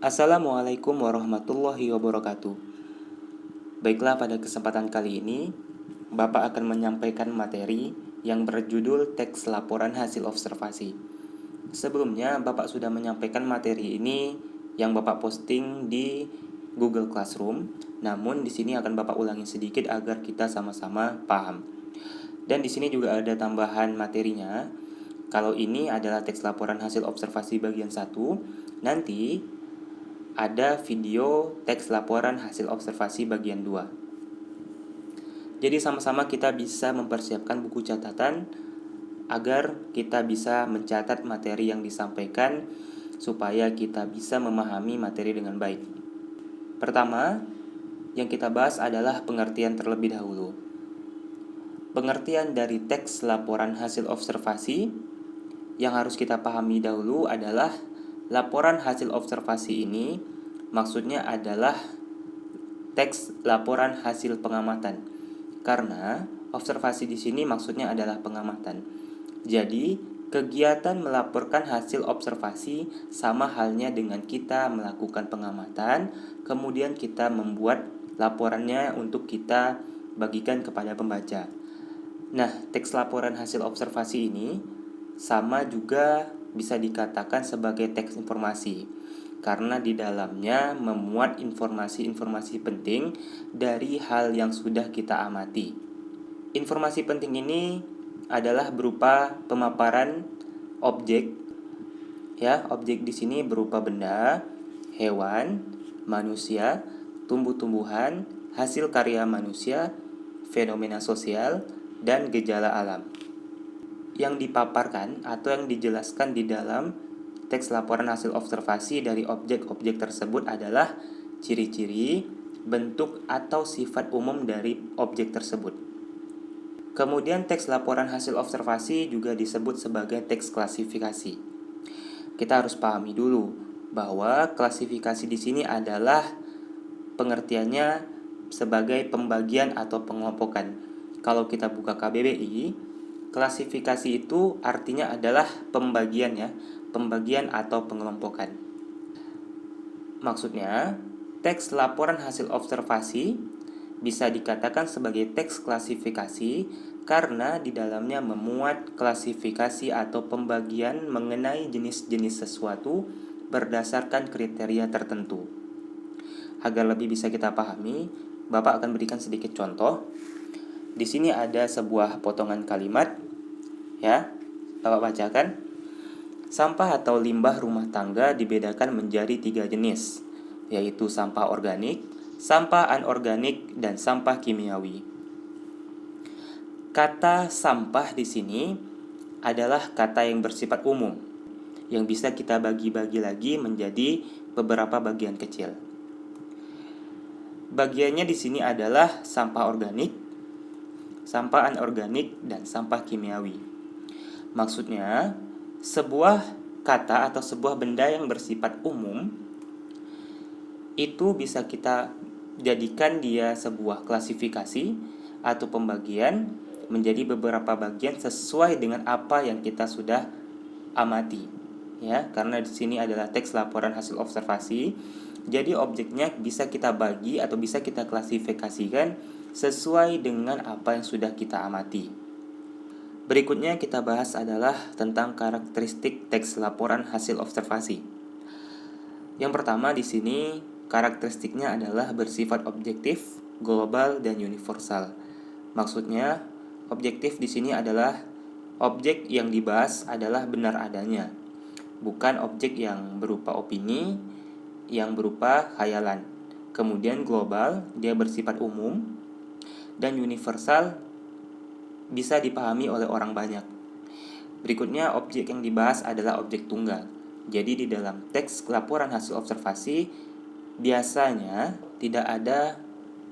Assalamualaikum warahmatullahi wabarakatuh. Baiklah, pada kesempatan kali ini Bapak akan menyampaikan materi yang berjudul teks laporan hasil observasi. Sebelumnya Bapak sudah menyampaikan materi ini yang Bapak posting di Google Classroom. Namun di sini akan Bapak ulangi sedikit agar kita sama-sama paham. Dan di sini juga ada tambahan materinya. Kalau ini adalah teks laporan hasil observasi bagian 1, nanti ada video teks laporan hasil observasi bagian 2. Jadi sama-sama kita bisa mempersiapkan buku catatan agar kita bisa mencatat materi yang disampaikan supaya kita bisa memahami materi dengan baik. Pertama, yang kita bahas adalah pengertian terlebih dahulu. Pengertian dari teks laporan hasil observasi yang harus kita pahami dahulu adalah laporan hasil observasi ini maksudnya adalah teks laporan hasil pengamatan. Karena observasi di sini maksudnya adalah pengamatan. Jadi, kegiatan melaporkan hasil observasi sama halnya dengan kita melakukan pengamatan, kemudian kita membuat laporannya untuk kita bagikan kepada pembaca. Nah, teks laporan hasil observasi ini sama juga bisa dikatakan sebagai teks informasi, karena di dalamnya memuat informasi-informasi penting dari hal yang sudah kita amati. Informasi penting ini adalah berupa pemaparan objek. Ya, objek di sini berupa benda, hewan, manusia, tumbuh-tumbuhan, hasil karya manusia, fenomena sosial, dan gejala alam. Yang dipaparkan atau yang dijelaskan di dalam teks laporan hasil observasi dari objek-objek tersebut adalah ciri-ciri, bentuk, atau sifat umum dari objek tersebut. Kemudian teks laporan hasil observasi juga disebut sebagai teks klasifikasi. Kita harus pahami dulu bahwa klasifikasi di sini adalah pengertiannya sebagai pembagian atau pengelompokan. Kalau kita buka KBBI, klasifikasi itu artinya adalah pembagian ya, pembagian atau pengelompokan. Maksudnya, teks laporan hasil observasi bisa dikatakan sebagai teks klasifikasi karena di dalamnya memuat klasifikasi atau pembagian mengenai jenis-jenis sesuatu berdasarkan kriteria tertentu. Agar lebih bisa kita pahami, Bapak akan berikan sedikit contoh. Di sini ada sebuah potongan kalimat, ya. Bapak bacakan. Sampah atau limbah rumah tangga dibedakan menjadi 3 jenis, yaitu sampah organik, sampah anorganik, dan sampah kimiawi. Kata sampah di sini adalah kata yang bersifat umum, yang bisa kita bagi-bagi lagi menjadi beberapa bagian kecil. Bagiannya di sini adalah sampah organik, sampah anorganik, dan sampah kimiawi. Maksudnya, sebuah kata atau sebuah benda yang bersifat umum itu bisa kita jadikan dia sebuah klasifikasi atau pembagian menjadi beberapa bagian sesuai dengan apa yang kita sudah amati. Ya, karena di sini adalah teks laporan hasil observasi. Jadi objeknya bisa kita bagi atau bisa kita klasifikasikan sesuai dengan apa yang sudah kita amati. Berikutnya kita bahas adalah tentang karakteristik teks laporan hasil observasi. Yang pertama di sini karakteristiknya adalah bersifat objektif, global, dan universal. Maksudnya, objektif di sini adalah objek yang dibahas adalah benar adanya, bukan objek yang berupa opini, yang berupa khayalan. Kemudian global, dia bersifat umum, dan universal bisa dipahami oleh orang banyak. Berikutnya, objek yang dibahas adalah objek tunggal. Jadi di dalam teks laporan hasil observasi biasanya tidak ada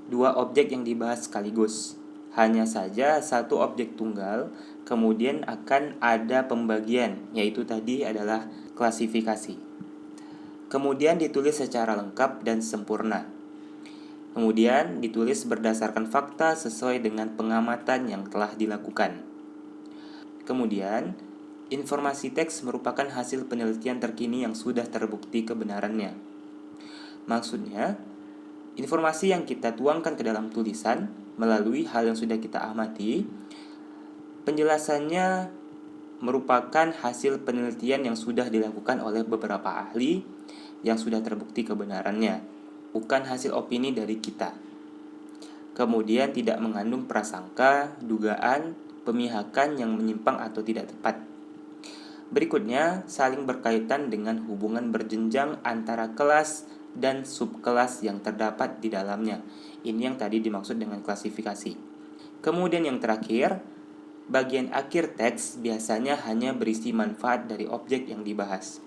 2 objek yang dibahas sekaligus. Hanya saja satu objek tunggal, kemudian akan ada pembagian, yaitu tadi adalah klasifikasi. Kemudian ditulis secara lengkap dan sempurna. Kemudian ditulis berdasarkan fakta sesuai dengan pengamatan yang telah dilakukan. Kemudian, informasi teks merupakan hasil penelitian terkini yang sudah terbukti kebenarannya. Maksudnya, informasi yang kita tuangkan ke dalam tulisan melalui hal yang sudah kita amati, penjelasannya merupakan hasil penelitian yang sudah dilakukan oleh beberapa ahli yang sudah terbukti kebenarannya, bukan hasil opini dari kita. Kemudian tidak mengandung prasangka, dugaan, pemihakan yang menyimpang atau tidak tepat. Berikutnya, saling berkaitan dengan hubungan berjenjang antara kelas dan subkelas yang terdapat di dalamnya. Ini yang tadi dimaksud dengan klasifikasi. Kemudian yang terakhir, bagian akhir teks biasanya hanya berisi manfaat dari objek yang dibahas.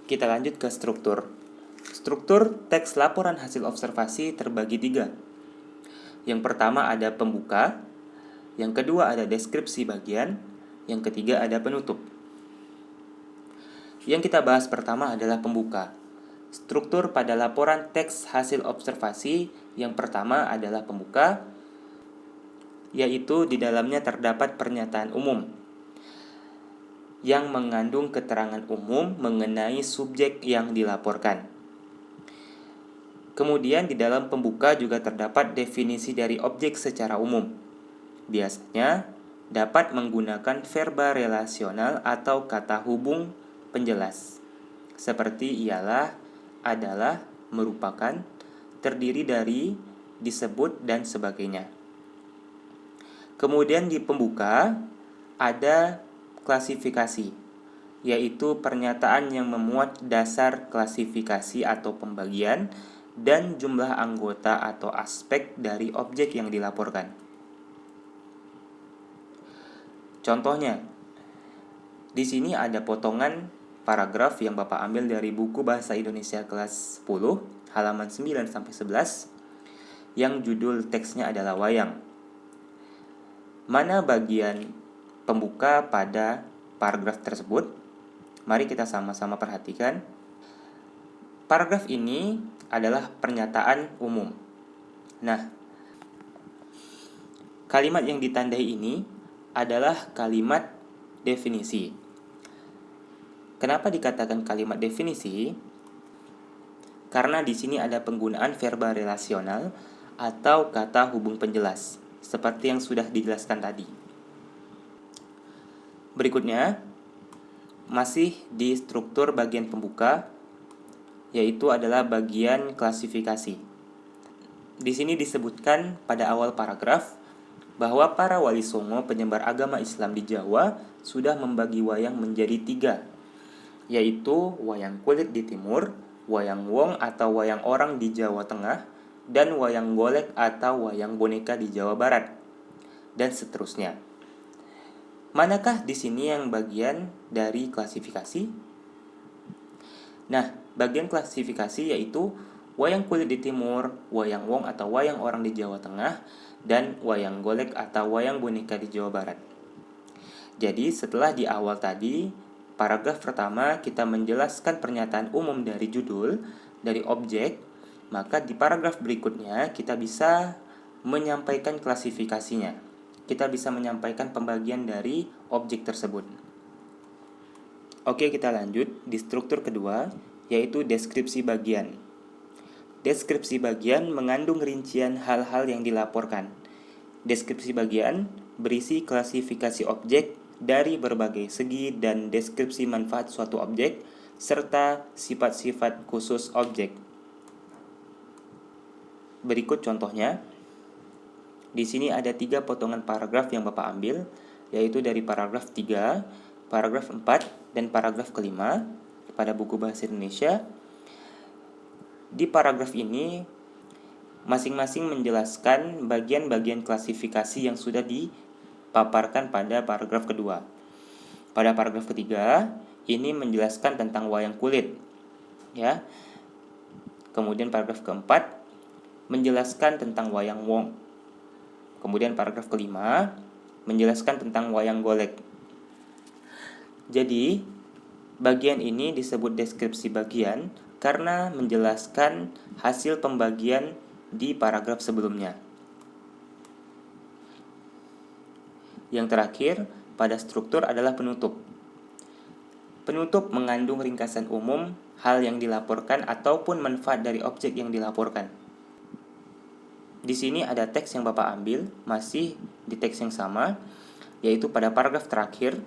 Kita lanjut ke struktur. Struktur teks laporan hasil observasi terbagi 3. Yang pertama ada pembuka, yang kedua ada deskripsi bagian, yang ketiga ada penutup. Yang kita bahas pertama adalah pembuka. Struktur pada laporan teks hasil observasi yang pertama adalah pembuka, yaitu di dalamnya terdapat pernyataan umum yang mengandung keterangan umum mengenai subjek yang dilaporkan. Kemudian di dalam pembuka juga terdapat definisi dari objek secara umum. Biasanya dapat menggunakan verba relasional atau kata hubung penjelas, seperti ialah, adalah, merupakan, terdiri dari, disebut, dan sebagainya. Kemudian di pembuka ada klasifikasi, yaitu pernyataan yang memuat dasar klasifikasi atau pembagian dan jumlah anggota atau aspek dari objek yang dilaporkan. Contohnya, di sini ada potongan paragraf yang Bapak ambil dari buku Bahasa Indonesia kelas 10, halaman 9-11, yang judul teksnya adalah wayang. Mana bagian pembuka pada paragraf tersebut? Mari kita sama-sama perhatikan. Paragraf ini adalah pernyataan umum. Nah, kalimat yang ditandai ini adalah kalimat definisi. Kenapa dikatakan kalimat definisi? Karena di sini ada penggunaan verba relasional atau kata hubung penjelas, seperti yang sudah dijelaskan tadi. Berikutnya, masih di struktur bagian pembuka, yaitu adalah bagian klasifikasi. Di sini disebutkan pada awal paragraf bahwa para wali songo penyebar agama Islam di Jawa sudah membagi wayang menjadi 3, yaitu wayang kulit di timur, wayang wong atau wayang orang di Jawa Tengah, dan wayang golek atau wayang boneka di Jawa Barat, dan seterusnya. Manakah di sini yang bagian dari klasifikasi? Nah, bagian klasifikasi yaitu wayang kulit di timur, wayang wong atau wayang orang di Jawa Tengah, dan wayang golek atau wayang boneka di Jawa Barat. Jadi setelah di awal tadi, paragraf pertama kita menjelaskan pernyataan umum dari judul, dari objek, maka di paragraf berikutnya kita bisa menyampaikan klasifikasinya. Kita bisa menyampaikan pembagian dari objek tersebut. Oke, kita lanjut di struktur kedua, yaitu deskripsi bagian. Deskripsi bagian mengandung rincian hal-hal yang dilaporkan. Deskripsi bagian berisi klasifikasi objek dari berbagai segi dan deskripsi manfaat suatu objek, serta sifat-sifat khusus objek. Berikut contohnya. Di sini ada 3 potongan paragraf yang Bapak ambil, yaitu dari paragraf 3, paragraf 4, dan paragraf kelima pada buku Bahasa Indonesia. Di paragraf ini masing-masing menjelaskan bagian-bagian klasifikasi yang sudah dipaparkan pada paragraf kedua. Pada paragraf ketiga, ini menjelaskan tentang wayang kulit, ya. Kemudian paragraf keempat menjelaskan tentang wayang wong. Kemudian paragraf kelima menjelaskan tentang wayang golek. Jadi, bagian ini disebut deskripsi bagian karena menjelaskan hasil pembagian di paragraf sebelumnya. Yang terakhir, pada struktur adalah penutup. Penutup mengandung ringkasan umum hal yang dilaporkan ataupun manfaat dari objek yang dilaporkan. Di sini ada teks yang Bapak ambil, masih di teks yang sama, yaitu pada paragraf terakhir.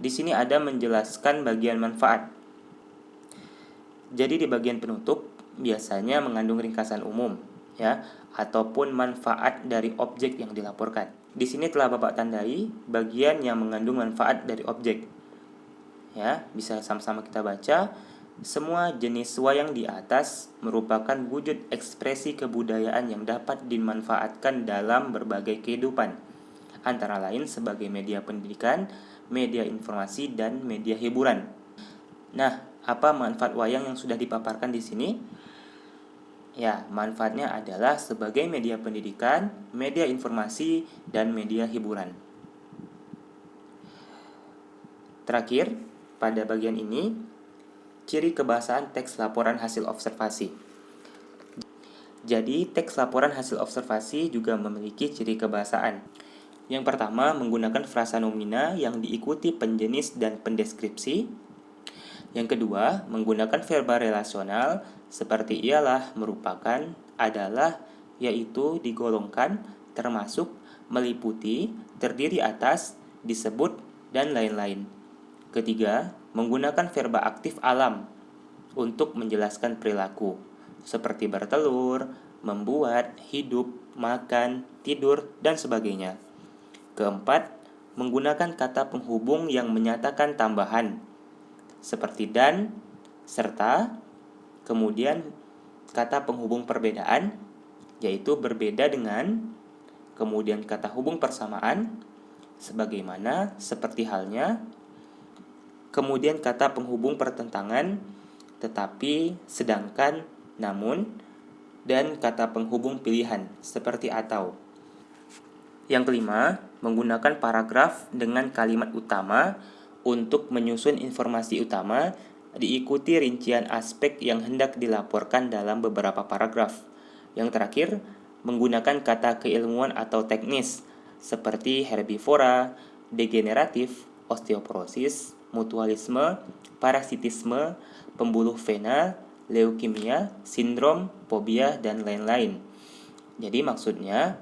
Di sini ada menjelaskan bagian manfaat. Jadi di bagian penutup biasanya mengandung ringkasan umum, ya, ataupun manfaat dari objek yang dilaporkan. Di sini telah Bapak tandai bagian yang mengandung manfaat dari objek. Ya, bisa sama-sama kita baca. Semua jenis wayang di atas merupakan wujud ekspresi kebudayaan yang dapat dimanfaatkan dalam berbagai kehidupan, antara lain sebagai media pendidikan, media informasi, dan media hiburan. Nah, apa manfaat wayang yang sudah dipaparkan di sini? Ya, manfaatnya adalah sebagai media pendidikan, media informasi, dan media hiburan. Terakhir, pada bagian ini, ciri kebahasaan teks laporan hasil observasi. Jadi, teks laporan hasil observasi juga memiliki ciri kebahasaan. Yang pertama, menggunakan frasa nomina yang diikuti penjenis dan pendeskripsi. Yang kedua, menggunakan verba relasional seperti ialah, merupakan, adalah, yaitu, digolongkan, termasuk, meliputi, terdiri atas, disebut, dan lain-lain. Ketiga, menggunakan verba aktif alam untuk menjelaskan perilaku, seperti bertelur, membuat, hidup, makan, tidur, dan sebagainya. Keempat, menggunakan kata penghubung yang menyatakan tambahan, seperti dan, serta, kemudian kata penghubung perbedaan, yaitu berbeda dengan, kemudian kata hubung persamaan, sebagaimana, seperti halnya, kemudian kata penghubung pertentangan, tetapi, sedangkan, namun, dan kata penghubung pilihan, seperti atau. Yang kelima, menggunakan paragraf dengan kalimat utama untuk menyusun informasi utama, diikuti rincian aspek yang hendak dilaporkan dalam beberapa paragraf. Yang terakhir, menggunakan kata keilmuan atau teknis, seperti herbivora, degeneratif, osteoporosis, mutualisme, parasitisme, pembuluh vena, leukemia, sindrom, fobia, dan lain-lain. Jadi maksudnya,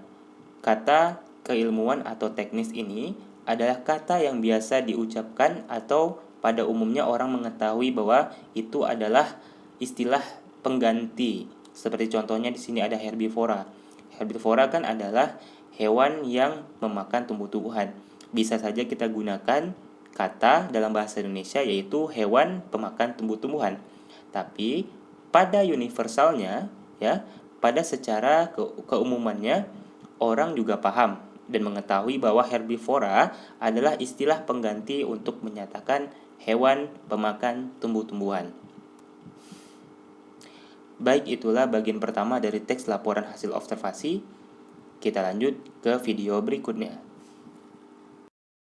kata keilmuan atau teknis ini adalah kata yang biasa diucapkan atau pada umumnya orang mengetahui bahwa itu adalah istilah pengganti. Seperti contohnya di sini ada herbivora. Herbivora kan adalah hewan yang memakan tumbuh-tumbuhan. Bisa saja kita gunakan kata dalam bahasa Indonesia yaitu hewan pemakan tumbuh-tumbuhan. Tapi pada universalnya, ya, pada secara keumumannya orang juga paham dan mengetahui bahwa herbivora adalah istilah pengganti untuk menyatakan hewan pemakan tumbuh-tumbuhan. Baik, itulah bagian pertama dari teks laporan hasil observasi. Kita lanjut ke video berikutnya.